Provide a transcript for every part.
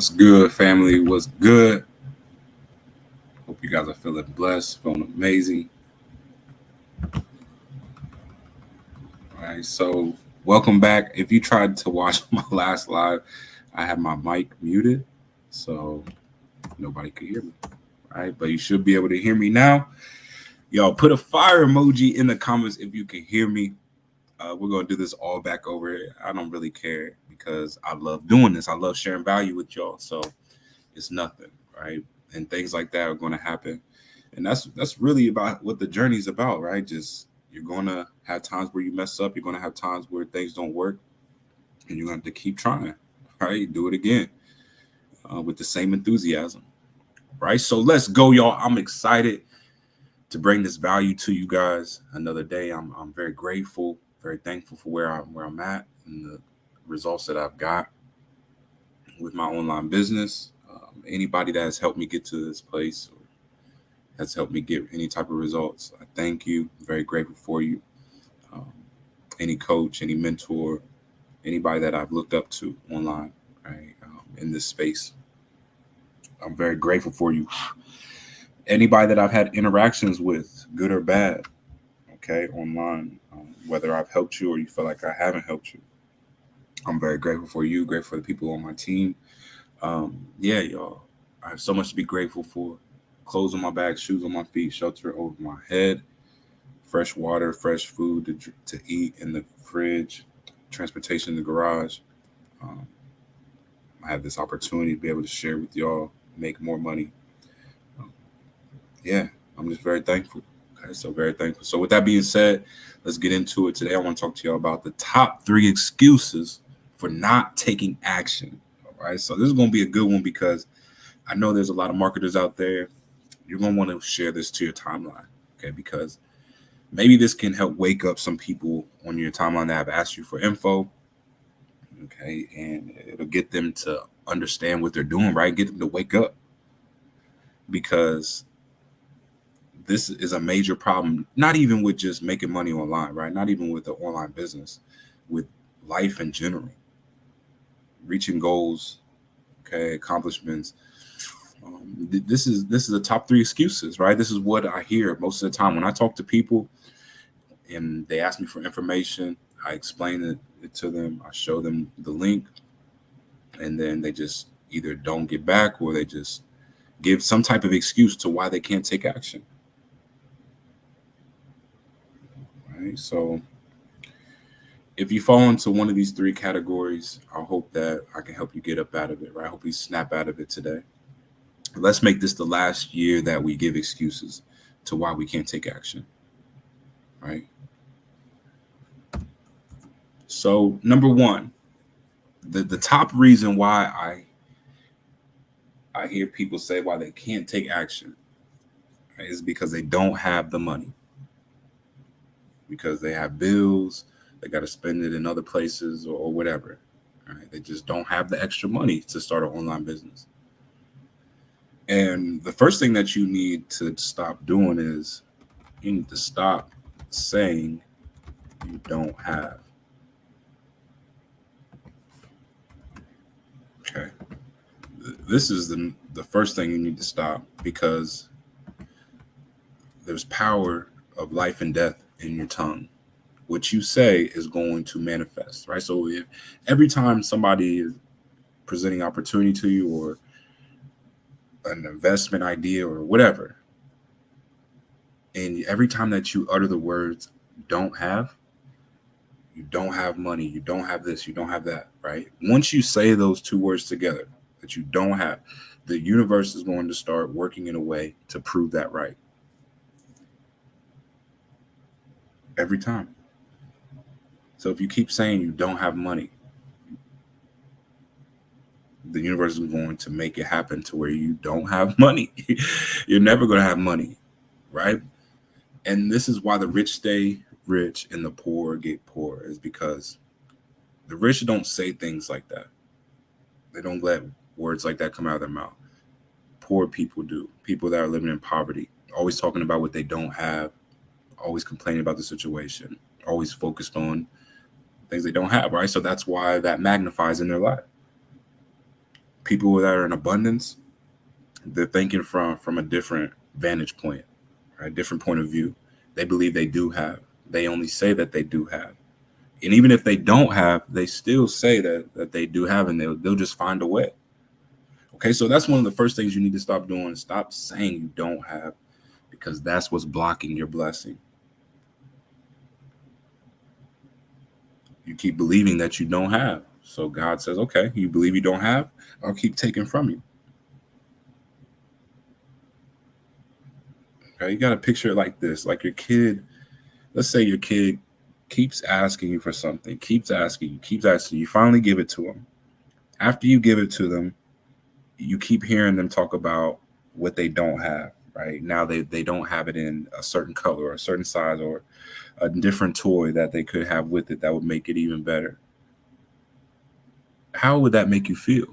What's good, family? What's good? Hope you guys are feeling blessed, feeling amazing. All right, so welcome back. If you tried to watch my last live, I had my mic muted, so nobody could hear me. All right, but you should be able to hear me now. Y'all put a fire emoji in the comments if you can hear me. We're gonna do this all back over. I don't really care because I love doing this. I love sharing value with y'all. So it's nothing, right? And things like that are going to happen, and that's really about what the journey's about, right? Just you're going to have times where you mess up, you're going to have times where things don't work, and you're going to have to keep trying, right? Do it again with the same enthusiasm, right? So let's go, y'all. I'm excited to bring this value to you guys another day. I'm very grateful, very thankful for where I'm at and the results that I've got with my online business. Anybody that has helped me get to this place or has helped me get any type of results, I thank you. I'm very grateful for you. Um, any coach, any mentor, anybody that I've looked up to online, right, in this space, I'm very grateful for you. Anybody that I've had interactions with, good or bad, okay, online, whether I've helped you or you feel like I haven't helped you, I'm very grateful for you, grateful for the people on my team. Yeah, y'all, I have so much to be grateful for. Clothes on my back, shoes on my feet, shelter over my head, fresh water, fresh food to eat in the fridge, transportation in the garage. Um, I have this opportunity to be able to share with y'all, make more money. Um, yeah, I'm just very thankful. Okay, so very thankful. So with that being said, let's get into it. Today I want to talk to y'all about the top 3 excuses for not taking action. All right, so this is going to be a good one because I know there's a lot of marketers out there. You're going to want to share this to your timeline, okay? Because maybe this can help wake up some people on your timeline that have asked you for info, okay? And it'll get them to understand what they're doing, right? Get them to wake up because this is a major problem, not even with just making money online, right? Not even with the online business, with life in general, reaching goals, okay, accomplishments. This is the top 3 excuses, right? This is what I hear most of the time when I talk to people and they ask me for information. I explain it to them. I show them the link, and then they just either don't get back or they just give some type of excuse to why they can't take action. Right. So if you fall into one of these 3 categories, I hope that I can help you get up out of it. Right. I hope you snap out of it today. Let's make this the last year that we give excuses to why we can't take action. Right. So number one, the top reason why I hear people say why they can't take action, right, is because they don't have the money, because they have bills, they got to spend it in other places or whatever. Right? They just don't have the extra money to start an online business. And the first thing that you need to stop doing is you need to stop saying you don't have. Okay. This is the first thing you need to stop because there's power of life and death in your tongue. What you say is going to manifest, right? So if every time somebody is presenting opportunity to you or an investment idea or whatever, and every time that you utter the words don't have, you don't have money, you don't have this, you don't have that, right? Once you say those 2 words together that you don't have, the universe is going to start working in a way to prove that right every time. So if you keep saying you don't have money, the universe is going to make it happen to where you don't have money. You're never going to have money, right? And this is why the rich stay rich and the poor get poor, is because the rich don't say things like that. They don't let words like that come out of their mouth. Poor people do. People that are living in poverty, always talking about what they don't have, always complaining about the situation, always focused on things they don't have, right? So that's why that magnifies in their life. People that are in abundance, they're thinking from a different vantage point, right? Different point of view. They believe they do have. They only say that they do have. And even if they don't have, they still say that they do have, and they'll just find a way. Okay, so that's one of the first things you need to stop doing. Stop saying you don't have, because that's what's blocking your blessing. You keep believing that you don't have. So God says, okay, you believe you don't have, I'll keep taking from you. Okay, you got to picture it like this, like your kid. Let's say your kid keeps asking you for something, keeps asking you, keeps asking you. You finally give it to them. After you give it to them, you keep hearing them talk about what they don't have. Right now, they don't have it in a certain color or a certain size or a different toy that they could have with it that would make it even better. How would that make you feel?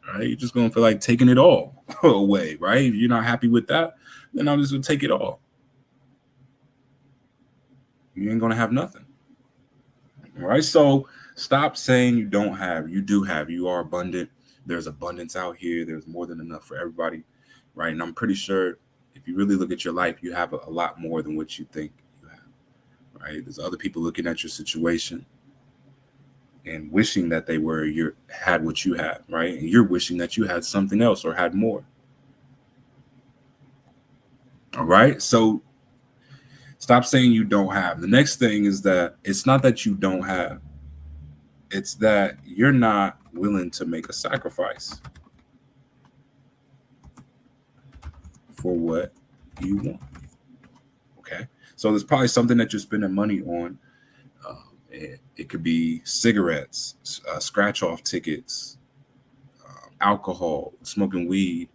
Right? You're just going to feel like taking it all away, right? If you're not happy with that, then I'm just going to take it all. You ain't going to have nothing. All right? So stop saying you don't have. You do have. You are abundant. There's abundance out here. There's more than enough for everybody, right? And I'm pretty sure if you really look at your life, you have a lot more than what you think you have, right? There's other people looking at your situation and wishing that they had what you had, right? And you're wishing that you had something else or had more. All right. So stop saying you don't have. The next thing is that it's not that you don't have, it's that you're not willing to make a sacrifice for what you want. Okay. So there's probably something that you're spending money on. It could be cigarettes, scratch off tickets, alcohol, smoking weed,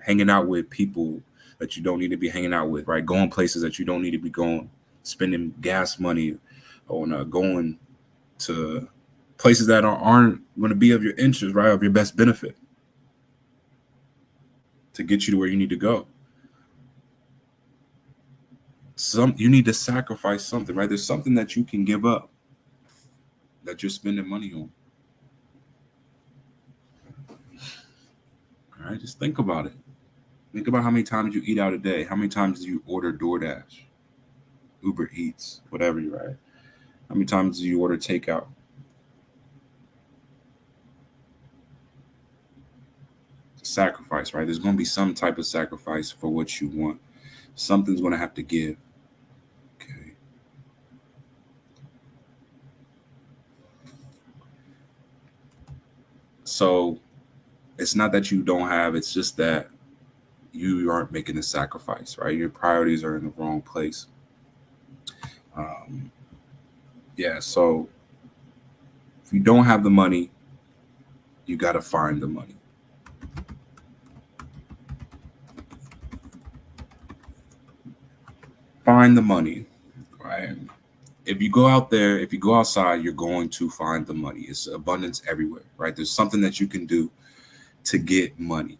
hanging out with people that you don't need to be hanging out with, right? Going places that you don't need to be going, spending gas money on going to places that aren't going to be of your interest, right? Of your best benefit to get you to where you need to go. You need to sacrifice something, right? There's something that you can give up that you're spending money on. All right, just think about it. Think about how many times you eat out a day. How many times do you order DoorDash, Uber Eats, whatever you right? How many times do you order takeout? Sacrifice, right? There's going to be some type of sacrifice for what you want. Something's going to have to give. Okay. So it's not that you don't have, it's just that you aren't making a sacrifice, right? Your priorities are in the wrong place. Yeah, so if you don't have the money, you got to find the money. Find the money, right? If you go out there, if you go outside, you're going to find the money. It's abundance everywhere, right? There's something that you can do to get money.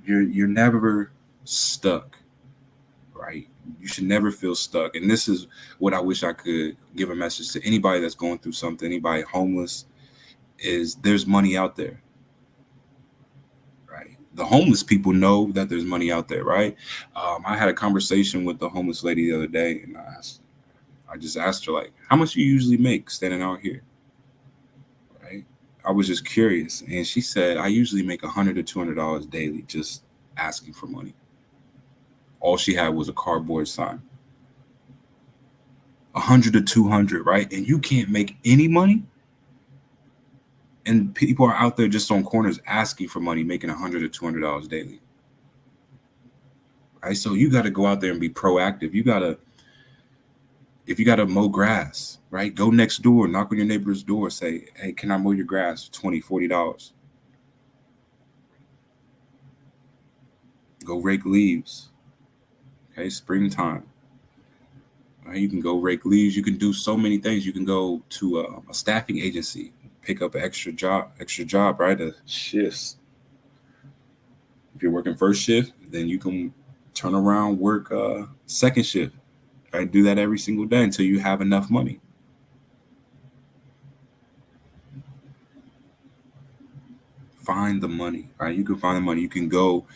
You're never stuck, right? You should never feel stuck. And this is what I wish I could give a message to anybody that's going through something, anybody homeless, is there's money out there. Right. The homeless people know that there's money out there, right? I had a conversation with the homeless lady the other day, and I just asked her, like, how much do you usually make standing out here? Right. I was just curious, and she said, I usually make $100 to $200 daily just asking for money. All she had was a cardboard sign. 100 to 200, right? And you can't make any money. And people are out there just on corners asking for money, making $100 to $200 daily. Right? So you got to go out there and be proactive. If you got to mow grass, right? Go next door, knock on your neighbor's door, say, hey, can I mow your grass for $20, $40? Go rake leaves. Okay, springtime. Right? You can go rake leaves. You can do so many things. You can go to a staffing agency, pick up an extra job, right? Shifts. If you're working first shift, then you can turn around, work second shift. Right? Do that every single day until you have enough money. find the money, right? You can find the money. You can go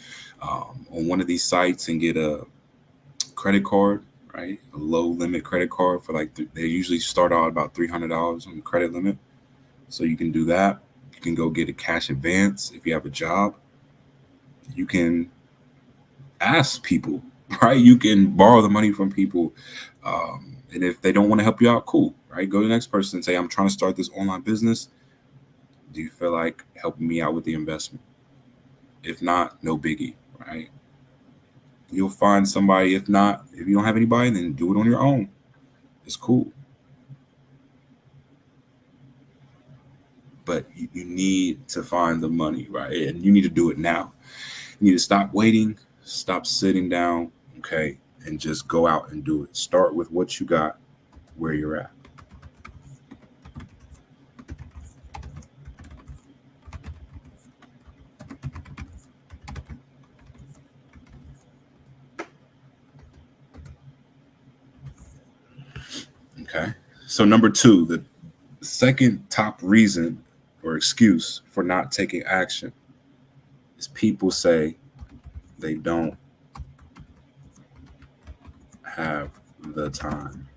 on one of these sites and get a credit card, right? A low limit credit card for like they usually start out about $300 on the credit limit. So you can do that. You can go get a cash advance if you have a job. You can ask people, right? You can borrow the money from people. And if they don't want to help you out, cool, right? Go to the next person and say, I'm trying to start this online business. Do you feel like helping me out with the investment? If not, no biggie, right? You'll find somebody. If not, if you don't have anybody, then do it on your own. It's cool. But you need to find the money, right? And you need to do it now. You need to stop waiting, stop sitting down, okay, and just go out and do it. Start with what you got, where you're at. Okay. So, number two, the second top reason or excuse for not taking action is people say they don't have the time.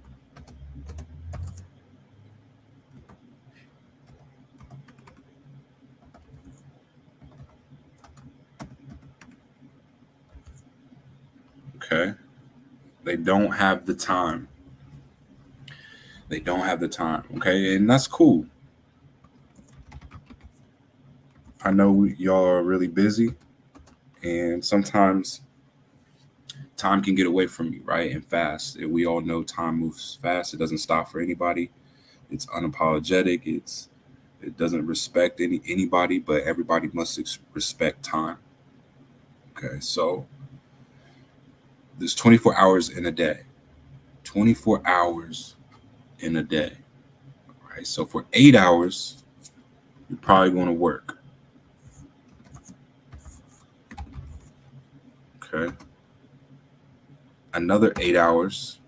Okay. They don't have the time. They don't have the time. Okay. And that's cool. I know y'all are really busy, and sometimes time can get away from you, right? And fast. And we all know time moves fast. It doesn't stop for anybody. It's unapologetic. It doesn't respect anybody, but everybody must respect time. Okay, so there's 24 hours in a day. 24 hours in a day. Right. So for 8 hours, you're probably going to work. Okay. Another 8 hours,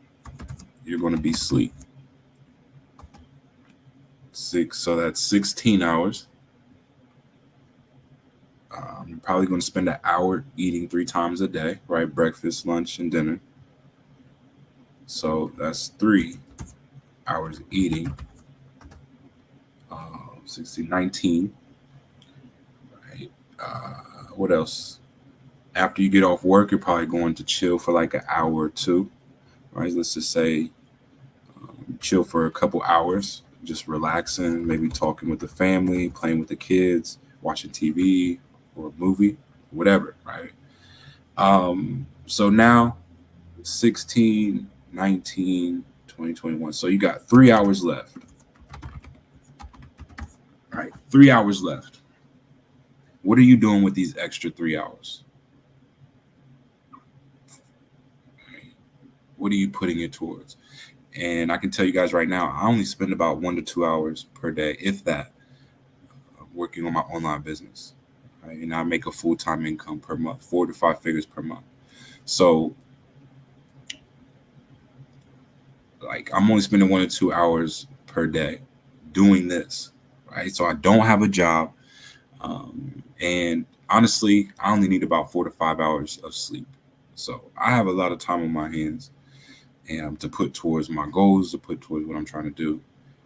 you're going to be asleep. So that's 16 hours. You're probably going to spend an hour eating 3 times a day, right? Breakfast, lunch, and dinner. So that's 3 hours eating. 16, 19. Right? What else? After you get off work, you're probably going to chill for like an hour or two. Right? Let's just say chill for a couple hours, just relaxing, maybe talking with the family, playing with the kids, watching TV or a movie, whatever, right? So now 16, 19, 20, 21. So you got 3 hours left. Right? 3 hours left. What are you doing with these extra 3 hours? What are you putting it towards? And I can tell you guys right now, I only spend about 1 to 2 hours per day, if that, working on my online business. Right? And I make a full-time income per month, 4 to 5 figures per month. So like I'm only spending 1 to 2 hours per day doing this. Right. So I don't have a job. And honestly, I only need about 4 to 5 hours of sleep. So I have a lot of time on my hands and to put towards my goals, to put towards what I'm trying to do.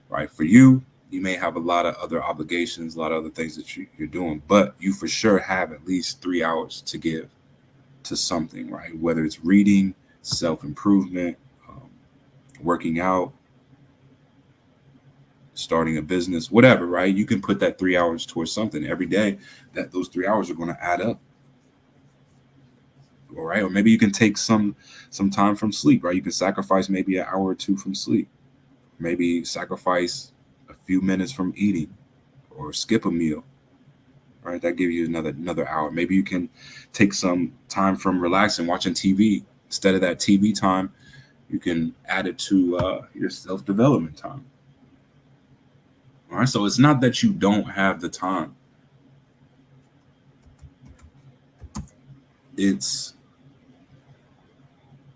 Right. For you, you may have a lot of other obligations, a lot of other things that you're doing, but you for sure have at least 3 hours to give to something, right? Whether it's reading, self improvement, working out, starting a business, whatever, right? You can put that 3 hours towards something every day. That those 3 hours are going to add up. All right. Or maybe you can take some time from sleep, right? You can sacrifice maybe an hour or two from sleep. Maybe sacrifice a few minutes from eating or skip a meal. Right. That gives you another hour. Maybe you can take some time from relaxing, watching TV. Instead of that TV time, you can add it to your self-development time. All right. So it's not that you don't have the time. It's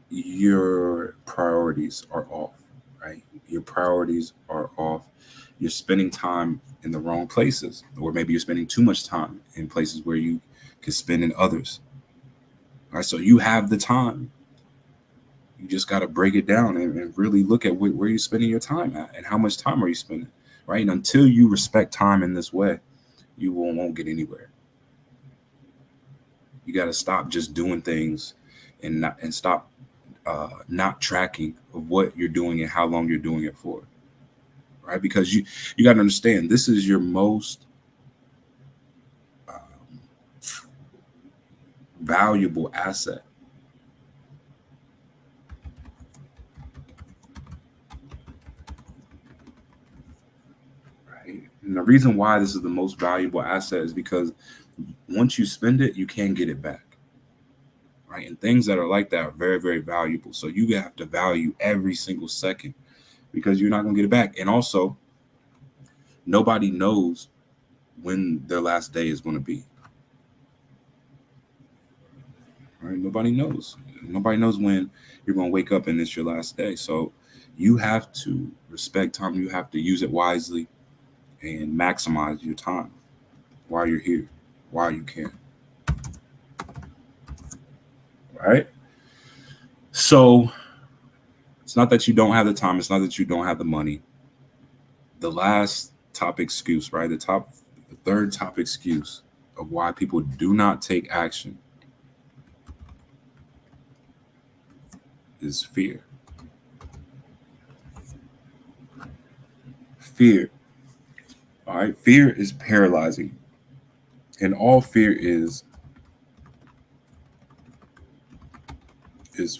your priorities are off, right? Your priorities are off. You're spending time in the wrong places, or maybe you're spending too much time in places where you could spend in others. All right, so you have the time. You just got to break it down and really look at where you're spending your time at and how much time are you spending, right? And until you respect time in this way, you won't get anywhere. You got to stop just doing things and stop not tracking of what you're doing and how long you're doing it for, right? Because you got to understand, this is your most valuable asset. Right? And the reason why this is the most valuable asset is because once you spend it, you can't get it back. Right? And things that are like that are very, very valuable. So you have to value every single second because you're not going to get it back. And also, nobody knows when their last day is going to be. Right? Nobody knows. Nobody knows when you're going to wake up and it's your last day. So you have to respect time. You have to use it wisely and maximize your time while you're here, while you can. Right? So it's not that you don't have the time. It's not that you don't have the money. The last top excuse, right? The third top excuse of why people do not take action is fear. Fear. All right. Fear is paralyzing. And all fear is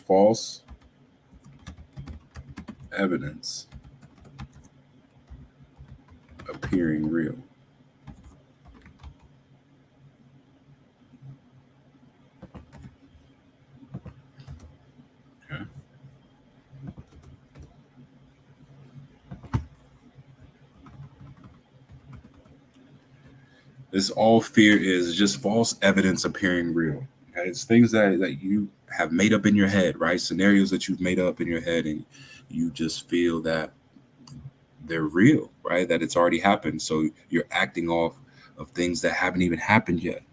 false evidence appearing real. Okay. This all fear is just false evidence appearing real. Okay? It's things that you have made up in your head, right? Scenarios that you've made up in your head, and you just feel that they're real, right? That it's already happened. So you're acting off of things that haven't even happened yet.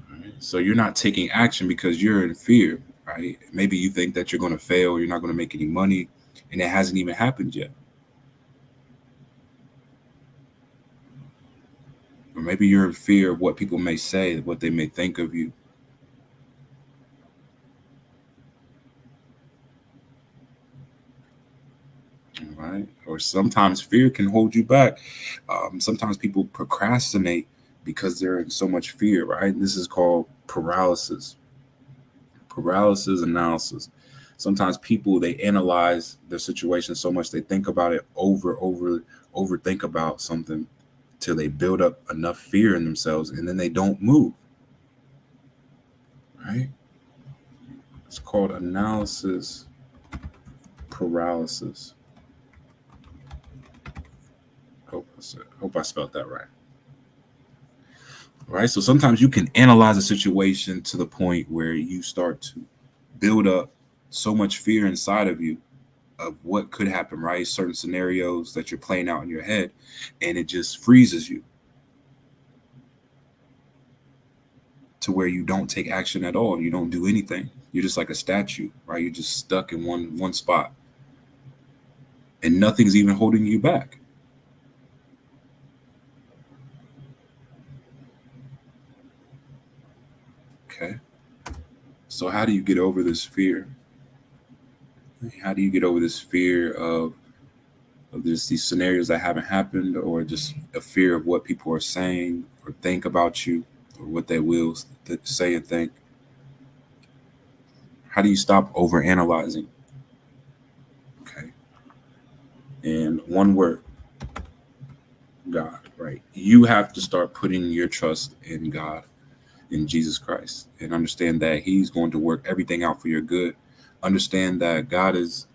Right? So you're not taking action because you're in fear, right? Maybe you think that you're going to fail, you're not going to make any money, and it hasn't even happened yet. Or maybe you're in fear of what people may say, what they may think of you. Right? Or sometimes fear can hold you back. Sometimes people procrastinate because they're in so much fear, right? This is called paralysis analysis. Sometimes people, they analyze their situation so much, they think about it overthink about something till they build up enough fear in themselves, and then they don't move. Right? It's called analysis paralysis. Hope I spelled that right. Right? So sometimes you can analyze a situation to the point where you start to build up so much fear inside of you of what could happen, right? Certain scenarios that you're playing out in your head, and it just freezes you to where you don't take action at all. You don't do anything. You're just like a statue, right? You're just stuck in one spot, and nothing's even holding you back. Okay. So how do you get over this fear? How do you get over this fear of these scenarios that haven't happened, or just a fear of what people are saying or think about you, or what they will say and think? How do you stop over analyzing? Okay. And one word, God, right? You have to start putting your trust in God, in Jesus Christ, and understand that He's going to work everything out for your good. Understand that God is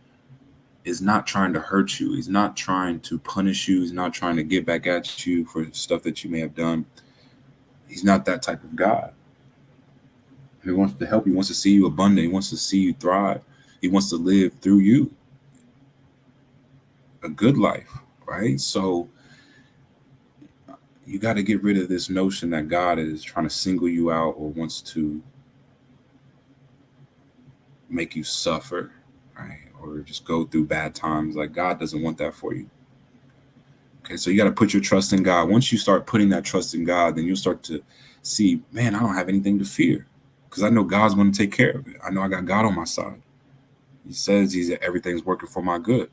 not trying to hurt you. He's not trying to punish you. He's not trying to get back at you for stuff that you may have done. He's not that type of God. He wants to help you. He wants to see you abundant. He wants to see you thrive. He wants to live through you. a good life, right? So you got to get rid of this notion that God is trying to single you out or wants to make you suffer, right? Or just go through bad times. Like, God doesn't want that for you. Okay, so you got to put your trust in God. Once you start putting that trust in God, then you'll start to see, man, I don't have anything to fear because I know God's going to take care of it. I know I got God on my side. He says everything's working for my good,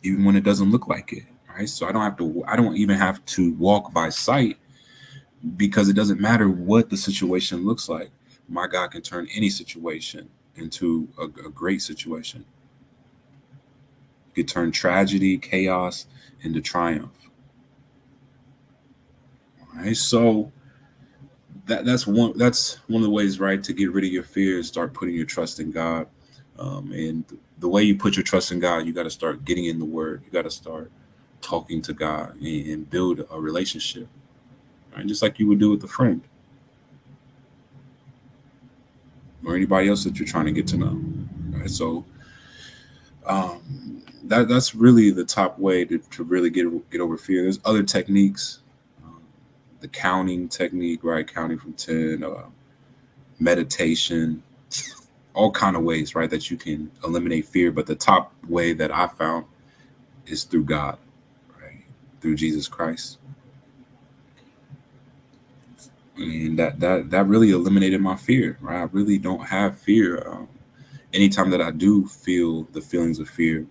even when it doesn't look like it. Right? So I don't even have to walk by sight because it doesn't matter what the situation looks like. My God can turn any situation into a great situation. He could turn tragedy, chaos into triumph. All right, so that's one of the ways, right, to get rid of your fears. Start putting your trust in God, and the way you put your trust in God, you got to start getting in the Word. You got to start talking to God and build a relationship, right? Just like you would do with a friend or anybody else that you're trying to get to know. Right? So um, that's really the top way to really get over fear. There's other techniques, the counting technique, right? Counting from 10, meditation, all kind of ways, right, that you can eliminate fear. But the top way that I found is through God, right? Through Jesus Christ. And that really eliminated my fear, right? I really don't have fear. Anytime that I do feel the feelings of fear,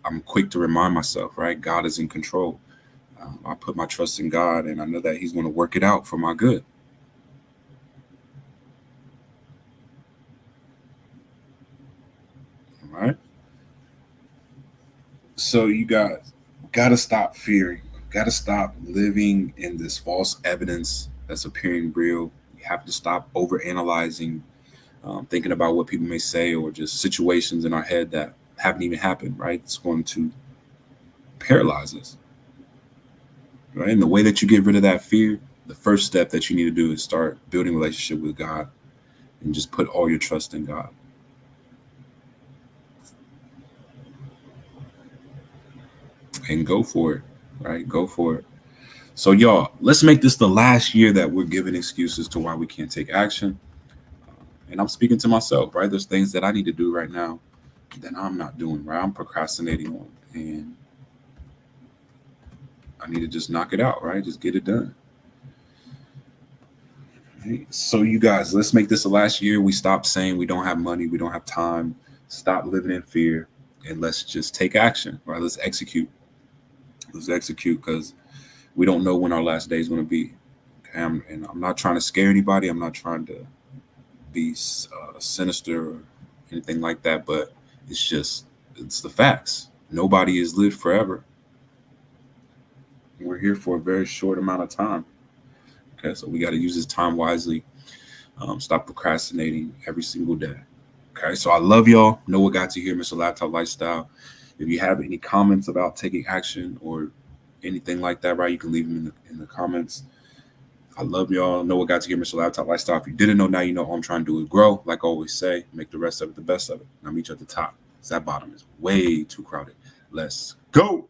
I'm quick to remind myself, right? God is in control. I put my trust in God, and I know that He's going to work it out for my good. All right. So you got to stop fearing. Got to stop living in this false evidence that's appearing real. You have to stop over analyzing, thinking about what people may say, or just situations in our head that haven't even happened. Right? It's going to paralyze us. Right? And the way that you get rid of that fear, the first step that you need to do is start building a relationship with God and just put all your trust in God. And go for it, right? Go for it. So, y'all, let's make this the last year that we're giving excuses to why we can't take action. And I'm speaking to myself, right? There's things that I need to do right now that I'm not doing, right? I'm procrastinating on, and I need to just knock it out, right? Just get it done. Right? So, you guys, let's make this the last year. We stop saying we don't have money, we don't have time. Stop living in fear, and let's just take action, right? Let's execute. Let's execute because we don't know when our last day is going to be. Okay? And I'm not trying to scare anybody. I'm not trying to be sinister or anything like that, but it's the facts. Nobody has lived forever. We're here for a very short amount of time. Okay, so we got to use this time wisely. Stop procrastinating every single day. Okay, so I love y'all. Know what got you here, Mr. Laptop Lifestyle. If you have any comments about taking action or anything like that, right, you can leave them in the comments. I love y'all. Know what got to here, Mr. Laptop Lifestyle. If you didn't know, now you know. All I'm trying to do is grow. Like I always say, make the rest of it the best of it. And I'll meet you at the top. That bottom is way too crowded. Let's go.